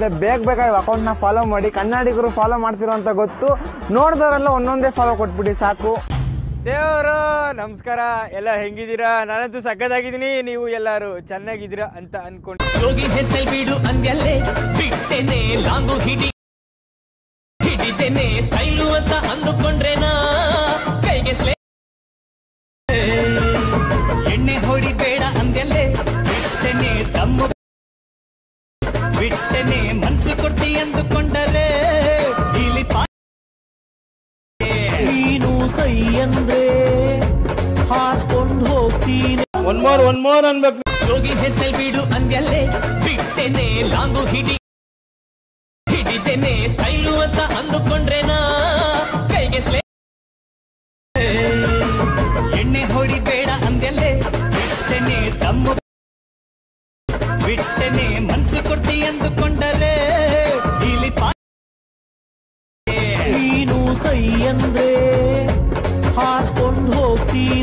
ಬೇಗ ಅಕೌಂಟ್ ನ ಫಾಲೋ ಮಾಡಿ, ಕನ್ನಡಿಗರು ಫಾಲೋ ಮಾಡ್ತಿರೋ ಅಂತ ಗೊತ್ತು, ನೋಡಿದವರೆಲ್ಲ ಒಂದೊಂದೇ ಫಾಲೋ ಕೊಟ್ಬಿಡಿ ಸಾಕು. ದೇವರು ನಮಸ್ಕಾರ, ಎಲ್ಲ ಹೆಂಗಿದ್ದೀರಾ? ನಾನಂತೂ ಸಕ್ಕದಾಗಿದ್ದೀನಿ, ನೀವು ಎಲ್ಲರೂ ಚೆನ್ನಾಗಿದ್ದೀರಾ ಅಂತ ಅನ್ಕೊಂಡು ಯೋಗಿ ಹೆಸಲ್ ಬಿಡು ಅಂದ್ಯಲ್ಲೇ ಬಿಟ್ಟೆನೆ ಲಾಂಗು ಹಿಡಿತೇನೆ ಸ್ಟೈಲು ಅಂತ ಅಂದುಕೊಂಡ್ರೇನಾ ಕೈಗೆ ಎಣ್ಣೆ ಹೊಡಿಬೇಡ ಅಂದ್ಯಲ್ಲೇ ಬಿಟ್ಟೆನೆ ತಮ್ಮ ಬಿಟ್ಟೆನೆ ಮನ್ಸು ಕೊಡ್ತಿ ಅಂದುಕೊಂಡರೆ ಇಲ್ಲಿ ನೀನು ಸೈ ಅಂದ್ರೆ ಹಾಕೊಂಡು ಹೋಗ್ತೀನಿ. ಒನ್ ಮೋರ್ ಅನ್ಬೇಕು. ಯೋಗಿ ಹೆಸಲ್ ಬಿಡು ಅಂದ್ಯಲ್ಲೇ ಬಿಟ್ಟೆನೆ ಲಾಂಗು ಹಿಡಿತೇನೆ ಸ್ಟೈಲು ಅಂತ ಅಂದುಕೊಂಡ್ರೇನಾ ಕೈಗೆ ಎಣ್ಣೆ ಹೊಡಿಬೇಡ ಅಂದ್ಯಲ್ಲೇ ಬಿಟ್ಟೆನೆ ತಮ್ಮ ಬಿಟ್ಟೆನೆ ಮನ್ಸು ಕೊಡ್ತಿ ಅಂದುಕೊಂಡರೆ ಇಲ್ಲಿ ನೀನು ಸೈ ಅಂದ್ರೆ ಹಾಕೊಂಡು ಹೋಗ್ತೀನಿ.